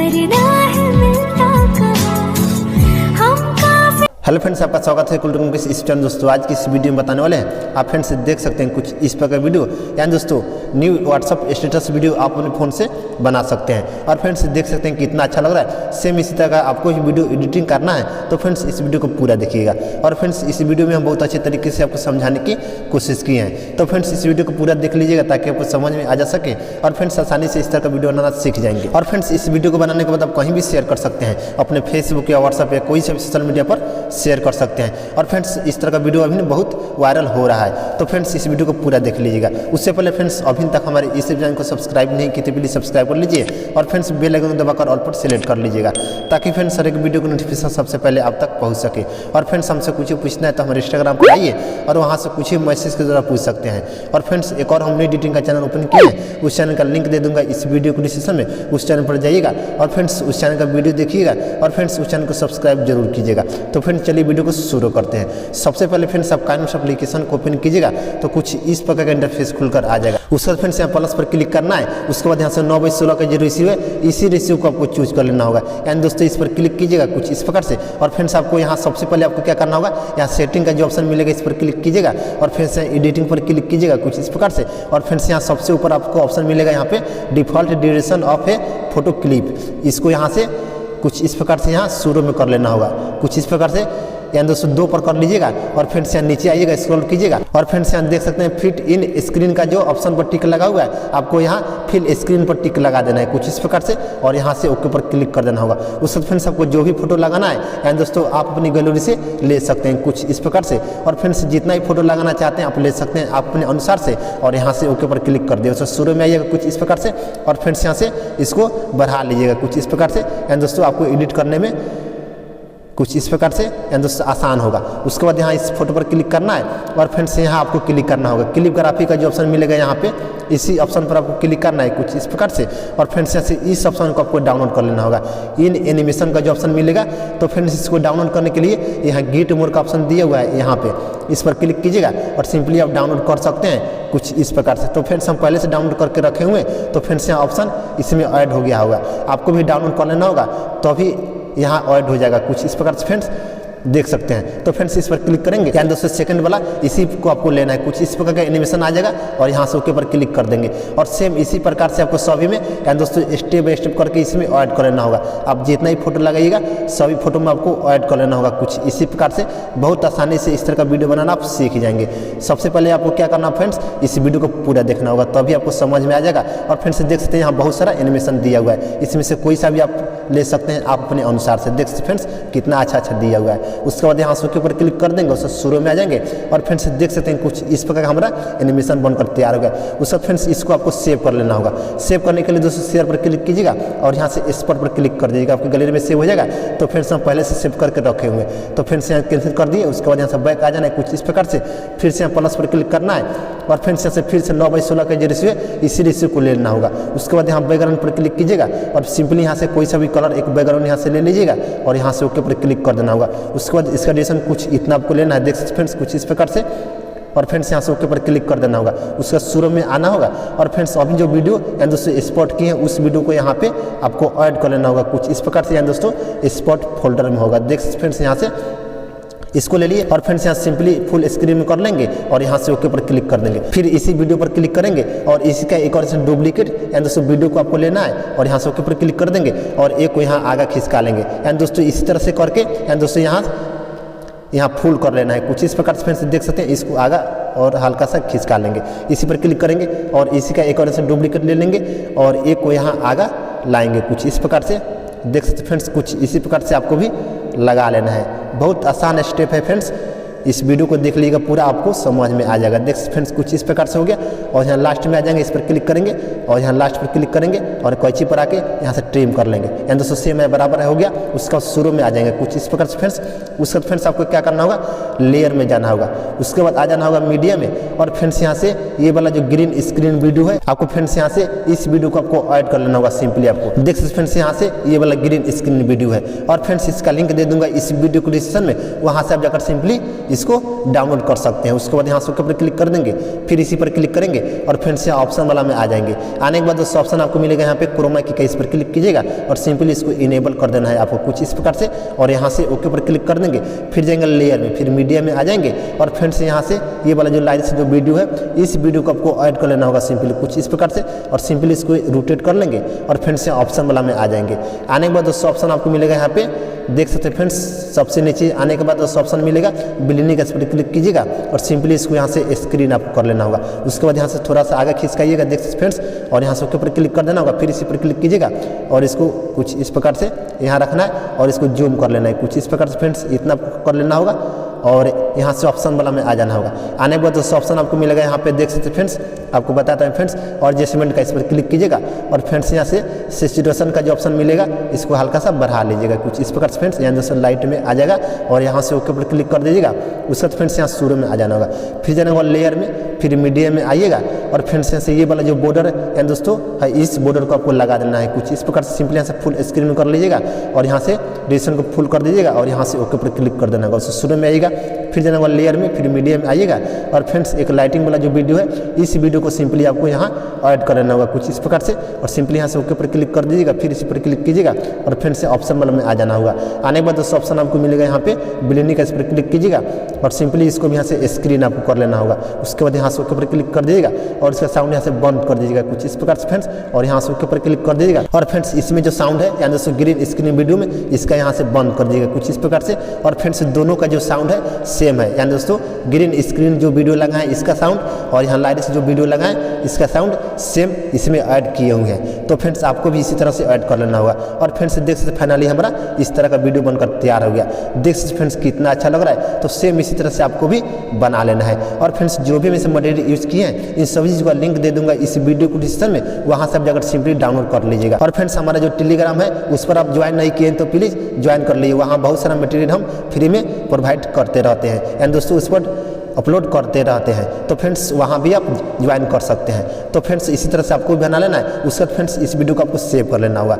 करना है मिलता कहाँ हम काफी। हेलो फ्रेंड्स, आपका स्वागत है टेक मुकेश इस चैनल। दोस्तों आज की इस वीडियो में बताने वाले हैं, आप फ्रेंड्स देख सकते हैं कुछ इस प्रकार वीडियो, यानी दोस्तों न्यू व्हाट्सअप स्टेटस वीडियो आप अपने फ़ोन से बना सकते हैं। और फ्रेंड्स देख सकते हैं कितना अच्छा लग रहा है। सेम इसी तरह का आपको वीडियो एडिटिंग करना है तो फ्रेंड्स इस वीडियो को पूरा देखिएगा। और फ्रेंड्स इस वीडियो में हम बहुत अच्छे तरीके से आपको समझाने की कोशिश की है, तो फ्रेंड्स इस वीडियो को पूरा देख लीजिएगा ताकि आपको समझ में आ जा सके और फ्रेंड्स आसानी से इस तरह का वीडियो बनाना सीख जाएंगे। और फ्रेंड्स इस वीडियो को बनाने के बाद आप कहीं भी शेयर कर सकते हैं, अपने फेसबुक या व्हाट्सएप या कोई से भी सोशल मीडिया पर शेयर कर सकते हैं। और फ्रेंड्स इस तरह का वीडियो अभी बहुत वायरल हो रहा है, तो फ्रेंड्स इस वीडियो को पूरा देख लीजिएगा। उससे पहले फ्रेंड्स अभी तक हमारे इस चैनल को सब्सक्राइब नहीं किए तो प्लीज सब्सक्राइब कर लीजिए और फ्रेंड्स बेल आइकन दबाकर ऑल पर सेलेक्ट कर लीजिएगा ताकि फ्रेंड्स हर एक वीडियो का नोटिफिकेशन सबसे पहले आप तक पहुंच सके। और फ्रेंड्स हमसे कुछ पूछना है तो हमारे इंस्टाग्राम पर आइए और वहां से कुछ मैसेज के द्वारा पूछ सकते हैं। और फ्रेंड्स एक और हमने एडिटिंग का चैनल ओपन किया है, उस चैनल का लिंक दे दूंगा इस वीडियो को डिस्क्रिप्शन में, उस चैनल पर जाइएगा और फ्रेंड्स उस चैनल का वीडियो देखिएगा और फ्रेंड्स उस चैनल को सब्सक्राइब जरूर कीजिएगा। तो फ्रेंड्स चलिए वीडियो को शुरू करते हैं। सबसे पहले फ्रेंड्स आप काइनेमास्टर एप्लीकेशन को ओपन कीजिएगा तो कुछ इस प्रकार का इंटरफेस खुलकर आ जाएगा। उसके बाद फ्रेंड्स यहाँ प्लस पर क्लिक करना है। उसके बाद यहाँ से 9/16 का जो रेशियो है इसी रेशियो को आपको चूज कर लेना होगा। यानी दोस्तों इस पर क्लिक कीजिएगा कुछ इस प्रकार से। और फ्रेंड्स आपको यहाँ सबसे पहले आपको क्या करना होगा, यहाँ सेटिंग का जो ऑप्शन मिलेगा इस पर क्लिक कीजिएगा और फ्रेंड्स यहाँ एडिटिंग पर क्लिक कीजिएगा कुछ इस प्रकार से। और फ्रेंड्स यहाँ सबसे ऊपर आपको ऑप्शन मिलेगा यहाँ पे default duration of A photo clip, इसको यहाँ से कुछ इस प्रकार से यहाँ शुरू में कर लेना होगा कुछ इस प्रकार से, यानी दोस्तों 2 पर कर लीजिएगा। और फ्रेंड्स यहाँ नीचे आइएगा, स्क्रॉल कीजिएगा और फ्रेंड्स यहाँ देख सकते हैं फिट इन स्क्रीन का जो ऑप्शन पर टिक लगा हुआ है, आपको यहाँ फिल स्क्रीन पर टिक लगा देना है कुछ इस प्रकार से और यहाँ से ओके पर क्लिक कर देना होगा। उसके बाद फ्रेंड्स आपको जो भी फोटो लगाना है यानी दोस्तों आप अपनी गैलरी से ले सकते हैं कुछ इस प्रकार से। और फ्रेंड्स जितना ही फोटो लगाना चाहते हैं आप ले सकते हैं आप अपने अनुसार से और यहाँ से ओके पर क्लिक कर दिए। उससे शुरू में आइएगा कुछ इस प्रकार से और फ्रेंड्स यहाँ से इसको बढ़ा लीजिएगा कुछ इस प्रकार से, यानी दोस्तों आपको एडिट करने में कुछ इस प्रकार से यानी दोस्तों आसान होगा। उसके बाद यहाँ इस फोटो पर क्लिक करना है और फ्रेंड्स यहाँ आपको क्लिक करना होगा। क्लिप ग्राफी का जो ऑप्शन मिलेगा यहाँ पे इसी ऑप्शन पर आपको क्लिक करना है कुछ इस प्रकार से। और फ्रेंड्स यहाँ से इस ऑप्शन को आपको डाउनलोड कर लेना होगा। इन एनिमेशन का जो ऑप्शन मिलेगा तो फ्रेंड्स इसको डाउनलोड करने के लिए यहाँ गेट मोर का ऑप्शन दिया हुआ है, यहाँ पे इस पर क्लिक कीजिएगा और सिंपली आप डाउनलोड कर सकते हैं कुछ इस प्रकार से। तो फ्रेंड्स हम पहले से डाउनलोड करके रखे हुए तो फ्रेंड्स यहाँ ऑप्शन इसमें ऐड हो गया होगा, आपको भी डाउनलोड कर लेना होगा तो अभी यहाँ ऐड हो जाएगा कुछ इस प्रकार से फ्रेंड्स देख सकते हैं। तो फ्रेंड्स इस पर क्लिक करेंगे, यानी दोस्तों सेकंड वाला इसी को आपको लेना है कुछ इस प्रकार का एनिमेशन आ जाएगा और यहाँ से ओके पर क्लिक कर देंगे। और सेम इसी प्रकार से आपको सभी में यानी दोस्तों स्टेप बाय स्टेप करके इसमें ऐड कर लेना होगा। आप जितना ही फोटो लगाइएगा सभी फोटो में आपको ऐड कर लेना होगा कुछ इसी प्रकार से। बहुत आसानी से इस तरह का वीडियो बनाना आप सीख जाएंगे। सबसे पहले आपको क्या करना फ्रेंड्स, इस वीडियो को पूरा देखना होगा तभी आपको समझ में आ जाएगा। और फ्रेंड्स देख सकते हैं यहाँ बहुत सारा एनिमेशन दिया हुआ है, इसमें से कोई सा भी आप ले सकते हैं आप अपने अनुसार से। देख सकते फ्रेंड्स कितना अच्छा दिया हुआ है। उसके बाद यहाँ के ऊपर क्लिक कर देंगे, उससे शुरू में आ जाएंगे और फ्रेंड्स देख सकते हैं कुछ इस प्रकार का हमारा एनिमेशन बनकर तैयार हो गया। उसके बाद फ्रेंड्स इसको आपको सेव कर लेना होगा। सेव करने के लिए दोस्तों शेयर पर क्लिक कीजिएगा और यहाँ से एक्सपोर्ट पर क्लिक कर दीजिएगा, आपकी गैलरी में सेव हो जाएगा। तो फ्रेंड्स हम पहले से सेव करके रखे हुए तो फ्रेंड्स यहाँ कैंसिल कर दिए। उसके बाद यहाँ से बैक आ जाना है कुछ इस प्रकार से, फिर से यहाँ प्लस पर क्लिक करना है और फ्रेंड्स यहाँ से फिर से 9/16 का जो रेशियो है इसी रेशियो को ले लेना होगा। उसके बाद यहाँ बैकग्राउंड पर क्लिक कीजिएगा और सिंपली यहाँ से कोई सा भी कलर एक बैकग्राउंड यहाँ से ले लीजिएगा और यहाँ से ओके पर क्लिक कर देना होगा। उसके बाद इसका ड्यूरेशन कुछ इतना आपको लेना है, देख सकते फ्रेंड्स कुछ इस प्रकार से। और फ्रेंड्स यहाँ से ओके पर क्लिक कर देना होगा। उसका शुरू में आना होगा और फ्रेंड्स अभी जो वीडियो यानी दोस्तों एक्सपोर्ट किए हैं उस वीडियो को यहाँ पे आपको ऐड कर लेना होगा कुछ इस प्रकार से, यानी दोस्तों एक्सपोर्ट फोल्डर में होगा। देख सकते फ्रेंड्स यहाँ से इसको ले लिए और फ्रेंड्स यहाँ सिंपली फुल स्क्रीन में कर लेंगे और यहाँ से ओके पर क्लिक कर देंगे। फिर इसी वीडियो पर क्लिक करेंगे और इसी का एक और डुप्लीकेट यानी दोस्तों वीडियो को आपको लेना है और यहाँ से ओके पर क्लिक कर देंगे और एक को यहाँ आगे खिसका लेंगे। यानी दोस्तों इसी तरह से करके यानी दोस्तों यहाँ फुल कर लेना है कुछ इस प्रकार से। फ्रेंड्स देख सकते हैं इसको आगा और हल्का सा खिसका लेंगे, इसी पर क्लिक करेंगे और इसी का एक और डुप्लीकेट ले लेंगे और एक को यहाँ आगा लाएंगे कुछ इस प्रकार से। देख सकते फ्रेंड्स कुछ इसी प्रकार से आपको भी लगा लेना है। बहुत आसान स्टेप है फ्रेंड्स, इस वीडियो को देख लीजिएगा पूरा आपको समझ में आ जाएगा। देख फ्रेंड्स कुछ इस प्रकार से हो गया और यहाँ लास्ट में आ जाएंगे, इस पर क्लिक करेंगे और यहाँ लास्ट पर क्लिक करेंगे और कैंची पर आके यहाँ से ट्रिम कर लेंगे। यानी दोस्तों सेम है बराबर हो गया। उसका शुरू में आ जाएंगे कुछ इस प्रकार से फ्रेंड्स। उसके बाद फ्रेंड्स आपको क्या करना होगा, लेयर में जाना होगा। उसके बाद आ जाना होगा मीडिया में और फ्रेंड्स यहाँ से ये वाला जो ग्रीन स्क्रीन वीडियो है आपको फ्रेंड्स यहाँ से इस वीडियो को आपको ऐड कर लेना होगा। सिंपली आपको देख सकते फ्रेंड्स यहाँ से ये वाला ग्रीन स्क्रीन वीडियो है और फ्रेंड्स इसका लिंक दे दूंगा इस वीडियो को डिस्क्रिप्शन में, वहाँ से आप जाकर सिंपली इसको डाउनलोड कर सकते हैं। उसके बाद यहाँ से ओके पर क्लिक कर देंगे, फिर इसी पर क्लिक करेंगे और फ्रेंड्स यहाँ ऑप्शन वाला में आ जाएंगे। आने के बाद दोस्तों ऑप्शन आपको मिलेगा यहाँ पे क्रोमा की, इस पर क्लिक कीजिएगा और सिंपली इसको इनेबल कर देना है आपको कुछ इस प्रकार से। और यहाँ से ओके पर क्लिक कर देंगे, फिर जाएंगे लेयर में, फिर मीडिया में आ जाएंगे और फ्रेंड्स यहाँ से ये वाला जो लाइन से जो वीडियो है, इस वीडियो को आपको ऐड कर लेना होगा सिंपली कुछ इस प्रकार से। और सिंपली इसको रोटेट कर लेंगे और फ्रेंड्स यहाँ ऑप्शन वाला में आ जाएंगे। आने के बाद दोस्तों ऑप्शन आपको मिलेगा यहाँ पे, देख सकते हैं फ्रेंड्स, सबसे नीचे आने के बाद दोस्तों ऑप्शन मिलेगा बिलिनी का, इस पर क्लिक कीजिएगा और सिंपली इसको यहाँ से स्क्रीन आपको कर लेना होगा। उसके बाद यहाँ से थोड़ा सा आगे खिसकाइएगा, देख सकते फ्रेंड्स, और यहाँ से ओके पर क्लिक कर देना होगा, फिर इसी पर क्लिक कीजिएगा और इसको कुछ इस प्रकार से यहाँ रखना है और इसको जूम कर लेना है कुछ इस प्रकार से फ्रेंड्स, इतना कर लेना होगा और यहाँ से ऑप्शन वाला में आ जाना होगा। आने के बाद दोस्तों ऑप्शन आपको मिलेगा यहाँ पे, देख सकते फ्रेंड्स, आपको बताता है फ्रेंड्स, और एडजस्टमेंट का, इस पर क्लिक कीजिएगा और फ्रेंड्स यहाँ से सैचुरेशन का जो ऑप्शन मिलेगा इसको हल्का सा बढ़ा लीजिएगा कुछ इस प्रकार से फ्रेंड्स, यहाँ दोस्तों लाइट में आ जाएगा और यहाँ से ओके पर क्लिक कर दीजिएगा। उसके बाद फ्रेंड्स यहाँ शुरू में आ जाना होगा, फिर जाना होगा लेयर में, फिर मीडिया में आइएगा और फ्रेंड्स यहाँ से ये वाला जो बॉर्डर है दोस्तों, इस बॉर्डर को आपको लगा देना है कुछ इस प्रकार से। सिंपली यहाँ से फुल स्क्रीन कर लीजिएगा और यहाँ से रेडिएशन को फुल कर दीजिएगा और यहाँ से ओके पर क्लिक कर देना होगा। उससे शुरू में आइएगा, फिर जाना होगा लेयर में, फिर मीडिया में आइएगा और फ्रेंड्स एक लाइटिंग वाला जो वीडियो है, इस वीडियो को सिंपली आपको यहाँ ऐड कर लेना होगा कुछ इस प्रकार से। और सिंपली यहाँ से ओके पर क्लिक कर दीजिएगा, फिर इसी पर क्लिक कीजिएगा और फ्रेंड्स से ऑप्शन वाला में आ जाना होगा। आने के बाद दोस्तों ऑप्शन आपको मिलेगा यहाँ पे बिलिनी का, इस पर क्लिक कीजिएगा और सिंपली इसको भी यहाँ से स्क्रीन आपको कर लेना होगा। उसके बाद यहाँ से ओके पर क्लिक कर दीजिएगा और इसका साउंड यहाँ से बंद कर दीजिएगा कुछ इस प्रकार से फ्रेंड्स, और यहाँ से ओके पर क्लिक कर दीजिएगा और फ्रेंड्स इसमें जो साउंड है यहाँ दोस्तों ग्रीन स्क्रीन वीडियो में, इसका यहाँ से बंद कर दीजिएगा कुछ इस प्रकार से। और फ्रेंड्स दोनों का जो साउंड है सेम है, यानी दोस्तों ग्रीन स्क्रीन जो वीडियो लगा है इसका साउंड और यहाँ लाइट से जो वीडियो लगा है इसका साउंड सेम इसमें ऐड किए हुए हैं। तो फ्रेंड्स आपको भी इसी तरह से ऐड कर लेना होगा। और फ्रेंड्स देख सकते फाइनली हमारा इस तरह का वीडियो बनकर तैयार हो गया। देख सकते फ्रेंड्स कितना अच्छा लग रहा है, तो सेम इसी तरह से आपको भी बना लेना है। और फ्रेंड्स जो भी मैं मटेरियल यूज़ किए हैं इन सभी चीज़ का लिंक दे दूंगा इस वीडियो को डिस्क्रिप्शन में, वहाँ से आप जाकर सिंपली डाउनलोड कर लीजिएगा। और फ्रेंड्स हमारा जो टेलीग्राम है उस पर आप ज्वाइन नहीं किए तो प्लीज़ ज्वाइन कर लीजिए, वहाँ बहुत सारा मटेरियल हम फ्री में प्रोवाइड करते रहते हैं एंड दोस्तों उस पर अपलोड करते रहते हैं। तो फ्रेंड्स वहाँ भी आप ज्वाइन कर सकते हैं। तो फ्रेंड्स इसी तरह से आपको भी बना लेना है। उसके बाद फ्रेंड्स इस वीडियो को आपको सेव कर लेना होगा।